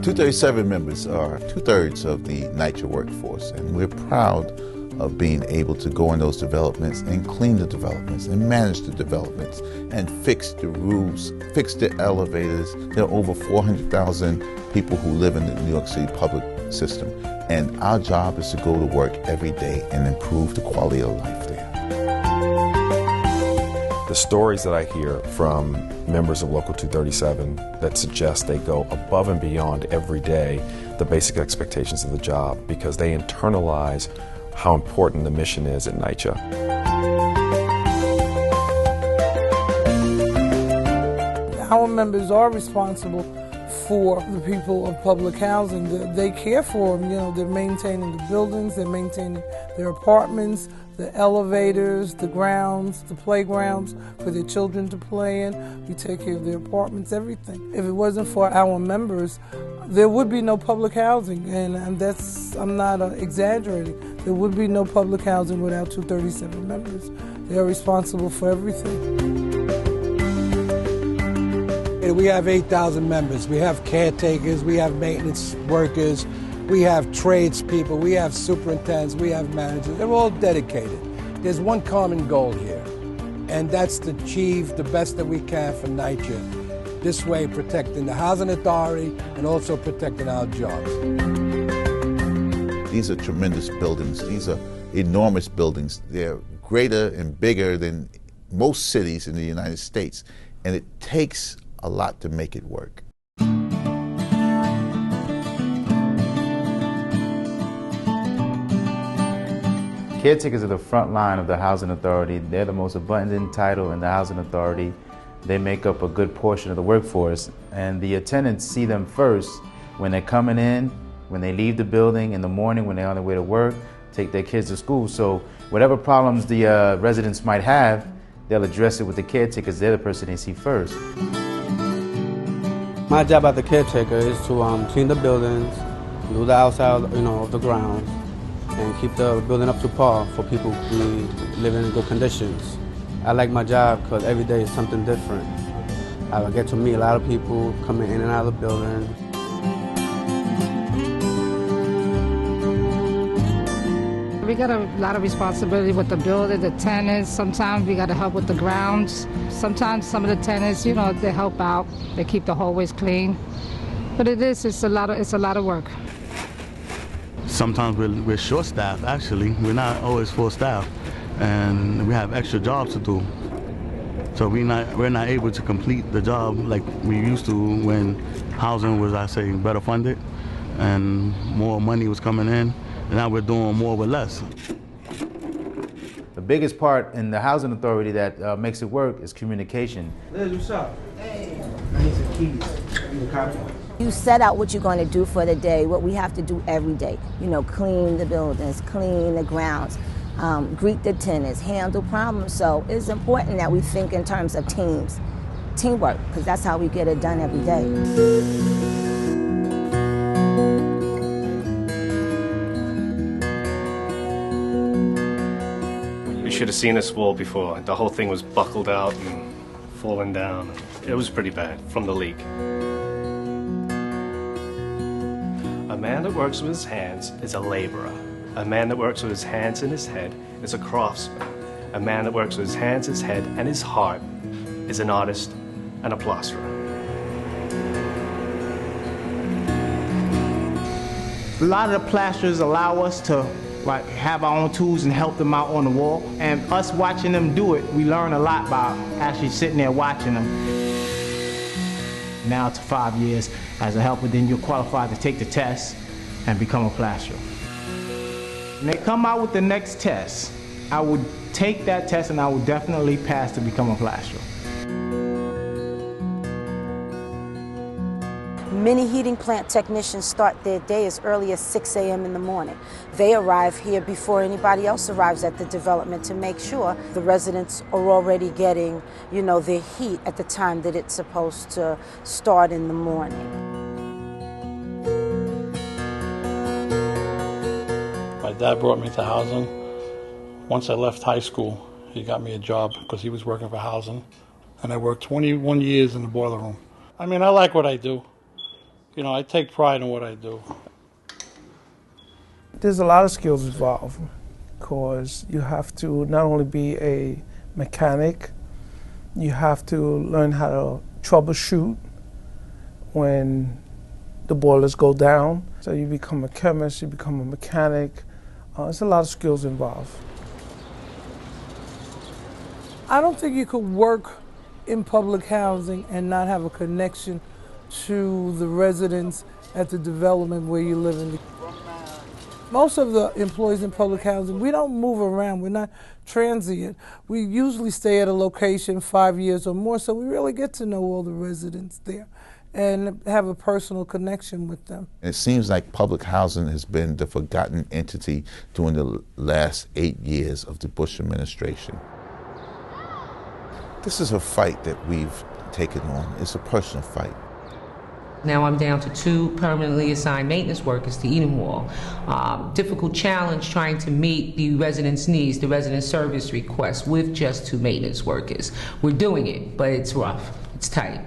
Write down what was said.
237 members are 2/3 of the NYCHA workforce, and we're proud of being able to go in those developments and clean the developments and manage the developments and fix the roofs, fix the elevators. There are over 400,000 people who live in the New York City public system, and our job is to go to work every day and improve the quality of life there. The stories that I hear from members of Local 237 that suggest they go above and beyond every day the basic expectations of the job because they internalize how important the mission is at NYCHA. Our members are responsible for the people of public housing. They care for them. You know, they're maintaining the buildings, they're maintaining their apartments, the elevators, the grounds, the playgrounds for their children to play in. We take care of their apartments, everything. If it wasn't for our members, there would be no public housing, and I'm not exaggerating. There would be no public housing without 237 members. They are responsible for everything. We have 8,000 members. We have caretakers, we have maintenance workers, we have tradespeople, we have superintendents, we have managers. They're all dedicated. There's one common goal here, and that's to achieve the best that we can for NYCHA. This way, protecting the housing authority and also protecting our jobs. These are tremendous buildings. These are enormous buildings. They're greater and bigger than most cities in the United States, and it takes a lot to make it work. Caretakers are the front line of the housing authority. They're the most abundant title in the housing authority. They make up a good portion of the workforce, and the attendants see them first when they're coming in, when they leave the building in the morning, when they're on their way to work, take their kids to school. So whatever problems the residents might have, they'll address it with the caretakers. They're the person they see first. My job as the caretaker is to clean the buildings, do the outside, of the grounds, and keep the building up to par for people who live in good conditions. I like my job because every day is something different. I get to meet a lot of people coming in and out of the building. We got a lot of responsibility with the building, the tenants. Sometimes we got to help with the grounds. Sometimes some of the tenants, they help out. They keep the hallways clean. But it's a lot of work. Sometimes we're short-staffed, actually. We're not always full-staffed, and we have extra jobs to do. So we're not able to complete the job like we used to when housing was, better funded and more money was coming in. And now we're doing more with less. The biggest part in the housing authority that makes it work is communication. Liz, what's up? Hey. I need some keys. You set out what you're going to do for the day, what we have to do every day. Clean the buildings, clean the grounds, greet the tenants, handle problems. So it's important that we think in terms of teamwork, because that's how we get it done every day. You should have seen this wall before. The whole thing was buckled out and falling down. It was pretty bad from the leak. A man that works with his hands is a laborer. A man that works with his hands and his head is a craftsman. A man that works with his hands, his head, and his heart is an artist and a plasterer. A lot of the plasterers allow us to have our own tools and help them out on the wall. And us watching them do it, we learn a lot by actually sitting there watching them. Now to 5 years as a helper, then you're qualified to take the test and become a plasterer. When they come out with the next test, I would take that test and I would definitely pass to become a plasterer. Many heating plant technicians start their day as early as 6 a.m. in the morning. They arrive here before anybody else arrives at the development to make sure the residents are already getting, their heat at the time that it's supposed to start in the morning. My dad brought me to housing. Once I left high school, he got me a job because he was working for housing. And I worked 21 years in the boiler room. I mean, I like what I do. I take pride in what I do. There's a lot of skills involved because you have to not only be a mechanic, you have to learn how to troubleshoot when the boilers go down. So you become a chemist, you become a mechanic. There's a lot of skills involved. I don't think you could work in public housing and not have a connection to the residents at the development where you live in. Most of the employees in public housing, we don't move around. We're not transient. We usually stay at a location 5 years or more, so we really get to know all the residents there and have a personal connection with them. It seems like public housing has been the forgotten entity during the last 8 years of the Bush administration. This is a fight that we've taken on. It's a personal fight. Now I'm down to 2 permanently assigned maintenance workers to Eden Wall. Difficult challenge trying to meet the residents' needs, the resident service requests with just 2 maintenance workers. We're doing it, but it's rough, it's tight.